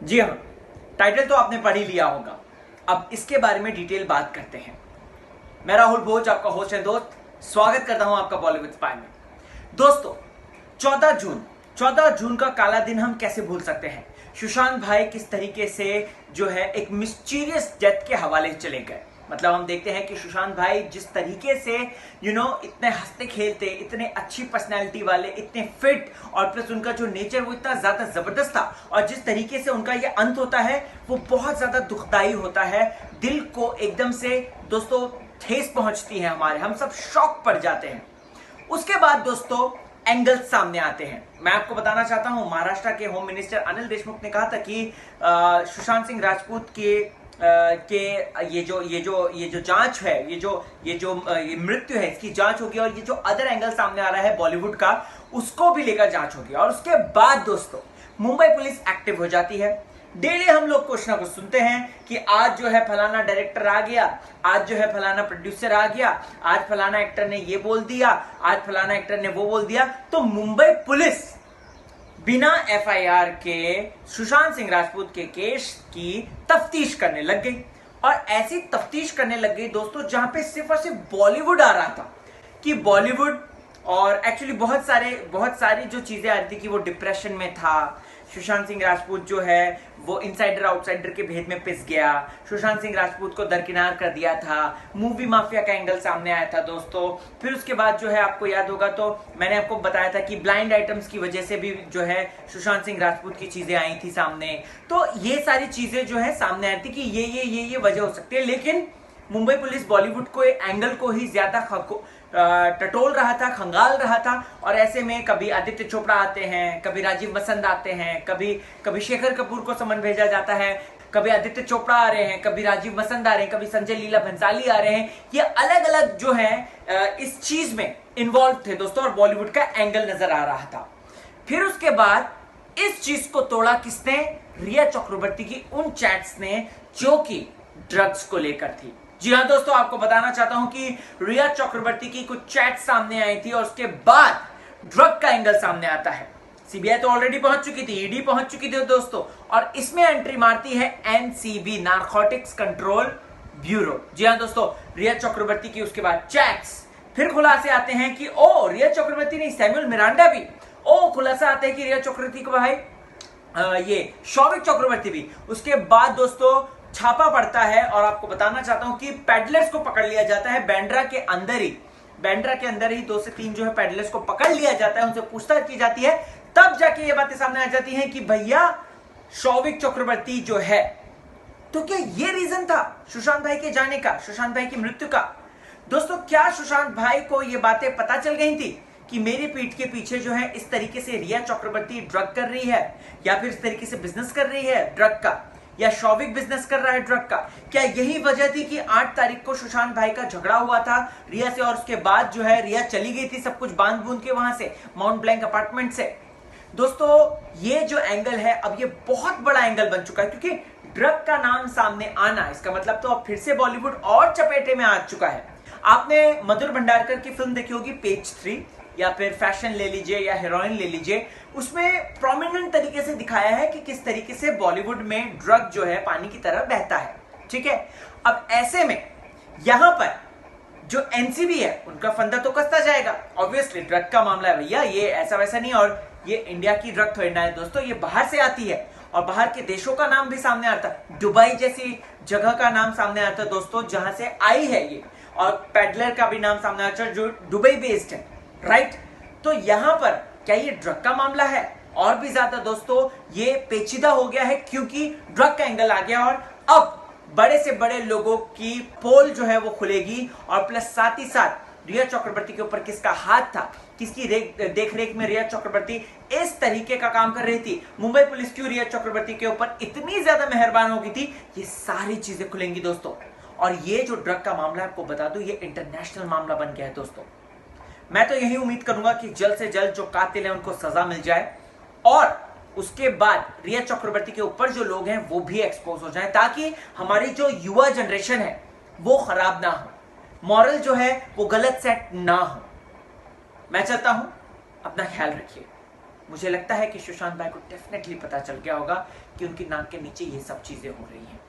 जी हाँ, टाइटल तो आपने पढ़ ही लिया होगा। अब इसके बारे में डिटेल बात करते हैं। मैं राहुल भोज, आपका होस्ट है दोस्त। स्वागत करता हूं आपका बॉलीवुड स्पाई में। दोस्तों, 14 जून का काला दिन हम कैसे भूल सकते हैं। सुशांत भाई किस तरीके से जो है एक मिस्टीरियस डेथ के हवाले चले गए। मतलब हम देखते हैं कि सुशांत भाई जिस तरीके से इतने हंसते खेलते, इतने अच्छी पर्सनैलिटी वाले, इतने फिट, और प्लस उनका जो नेचर वो इतना ज्यादा जबरदस्त था, और जिस तरीके से उनका ये अंत होता है वो बहुत ज्यादा दुखदाई होता है। दिल को एकदम से दोस्तों ठेस पहुंचती है हमारे, हम सब शॉक पड़ जाते हैं। उसके बाद दोस्तों एंगल्स सामने आते हैं। मैं आपको बताना चाहता हूं, महाराष्ट्र के होम मिनिस्टर अनिल देशमुख ने कहा था कि सुशांत सिंह राजपूत के ये जो जांच है, ये मृत्यु है, इसकी जांच होगी, और ये जो अदर एंगल सामने आ रहा है बॉलीवुड का, उसको भी लेकर जांच होगी। और उसके बाद दोस्तों मुंबई पुलिस एक्टिव हो जाती है। डेली हम लोग कुछ ना कुछ सुनते हैं कि आज जो है फलाना डायरेक्टर आ गया, आज जो है फलाना प्रोड्यूसर आ गया, आज फलाना एक्टर ने ये बोल दिया, आज फलाना एक्टर ने वो बोल दिया। तो मुंबई पुलिस बिना एफआईआर के सुशांत सिंह राजपूत के केस की तफ्तीश करने लग गई। और ऐसी तफ्तीश करने लग गई दोस्तों जहां पे सिर्फ और सिर्फ बॉलीवुड आ रहा था, कि बॉलीवुड, और एक्चुअली बहुत सारी जो चीजें आ रही थी कि वो डिप्रेशन में था, सुशांत सिंह राजपूत जो है वो इनसाइडर आउटसाइडर के भेद में पिस गया, सुशांत सिंह राजपूत को दरकिनार कर दिया था, मूवी माफिया का एंगल सामने आया था दोस्तों। फिर उसके बाद जो है आपको याद होगा तो मैंने आपको बताया था कि ब्लाइंड आइटम्स की वजह से भी जो है सुशांत सिंह राजपूत की चीजें आई थी सामने। तो ये सारी चीजें जो है सामने आई थी कि ये वजह हो सकती है। लेकिन मुंबई पुलिस बॉलीवुड को एंगल को ही ज्यादा टटोल रहा था, खंगाल रहा था। और ऐसे में कभी आदित्य चोपड़ा आते हैं, कभी राजीव मसंद आते हैं, कभी शेखर कपूर को समन भेजा जाता है, कभी आदित्य चोपड़ा आ रहे हैं, कभी राजीव मसंद आ रहे हैं, कभी संजय लीला भंसाली आ रहे हैं। ये अलग अलग जो है इस चीज में इन्वॉल्व थे दोस्तों, और बॉलीवुड का एंगल नजर आ रहा था। फिर उसके बाद इस चीज को तोड़ा किसने? रिया चक्रवर्ती की उन चैट्स ने जो कि ड्रग्स को लेकर थी। जी हाँ दोस्तों, आपको बताना चाहता हूं कि रिया चक्रवर्ती की कुछ चैट सामने आई थी, और उसके बाद ड्रग का एंगल सामने आता है। सीबीआई तो ऑलरेडी पहुंच चुकी थी, ईडी पहुंच चुकी थी दोस्तों, और इसमें एंट्री मारती है एनसीबी, नारकोटिक्स कंट्रोल ब्यूरो। जी हाँ दोस्तों, रिया चक्रवर्ती की उसके बाद चैट्स। फिर खुलासे आते हैं कि ओ रिया चक्रवर्ती नहीं, सैमुअल मिरांडा भी। ओ खुलासा आता है कि रिया चक्रवर्ती को भाई ये शौविक चक्रवर्ती भी। उसके बाद दोस्तों छापा पड़ता है, और आपको बताना चाहता हूं कि पैडलर्स को पकड़ लिया जाता है बांद्रा के अंदर ही 2 से 3 जो है पैडलर्स को पकड़ लिया जाता है, उनसे पूछताछ की जाती है। तब जाके ये बातें सामने आ जाती हैं कि भैया शौविक चक्रवर्ती जो है, तो क्या ये रीजन था सुशांत भाई के जाने का, सुशांत भाई की मृत्यु का? दोस्तों, क्या सुशांत भाई को ये बातें पता चल गई थी कि मेरी पीठ के पीछे जो है इस तरीके से रिया चक्रवर्ती ड्रग कर रही है, या फिर इस तरीके से बिजनेस कर रही है ड्रग का, या शौविक बिजनेस कर रहा है ड्रग का? क्या यही वजह थी कि 8 तारीख को सुशांत भाई का झगड़ा हुआ था रिया से, और उसके बाद जो है रिया चली गई थी सब कुछ बांध बूंद के वहां से, माउंट ब्लैंक अपार्टमेंट से? दोस्तों, ये जो एंगल है अब ये बहुत बड़ा एंगल बन चुका है, क्योंकि ड्रग का नाम सामने आना, इसका मतलब तो अब फिर से बॉलीवुड और चपेटे में आ चुका है। आपने मधुर भंडारकर की फिल्म देखी होगी पेज 3, या फिर फैशन ले लीजिए, या हीरोइन ले लीजिए। उसमें प्रोमिनेंट तरीके से दिखाया है कि किस तरीके से बॉलीवुड में ड्रग जो है पानी की तरह बहता है। ठीक है, अब ऐसे में यहां पर जो एनसीबी है उनका फंदा तो कसता जाएगा। ऑब्वियसली ड्रग का मामला है भैया, ये ऐसा वैसा नहीं, और ये इंडिया की ड्रग थोड़ी ना है दोस्तों, ये बाहर से आती है, और बाहर के देशों का नाम भी सामने आता है। दुबई जैसी जगह का नाम सामने आता है दोस्तों, जहां से आई है ये, और पेडलर का भी नाम सामने आता है जो दुबई बेस्ड है, राइट? तो यहां पर क्या ये ड्रग का मामला है? और भी ज्यादा दोस्तों ये पेचीदा हो गया है, क्योंकि ड्रग का एंगल आ गया, और अब बड़े से बड़े लोगों की पोल जो है वो खुलेगी, और प्लस साथ ही साथ रिया चक्रवर्ती के ऊपर किसका हाथ था, किसकी देख रेख में रिया चक्रवर्ती इस तरीके का काम कर रही थी, मुंबई पुलिस क्यों रिया चक्रवर्ती के ऊपर इतनी ज्यादा मेहरबान हो गई थी, ये सारी चीजें खुलेंगी दोस्तों। और ये जो ड्रग का मामला आपको बता दूं, ये इंटरनेशनल मामला बन गया है दोस्तों। मैं तो यही उम्मीद करूंगा कि जल्द से जल्द जो कातिल है उनको सजा मिल जाए, और उसके बाद रिया चक्रवर्ती के ऊपर जो लोग हैं वो भी एक्सपोज हो जाए, ताकि हमारी जो युवा जनरेशन है वो खराब ना हो, मॉरल जो है वो गलत सेट ना हो। मैं चाहता हूं, अपना ख्याल रखिए। मुझे लगता है कि सुशांत भाई को डेफिनेटली पता चल गया होगा कि उनकी नाक के नीचे ये सब चीजें हो रही हैं।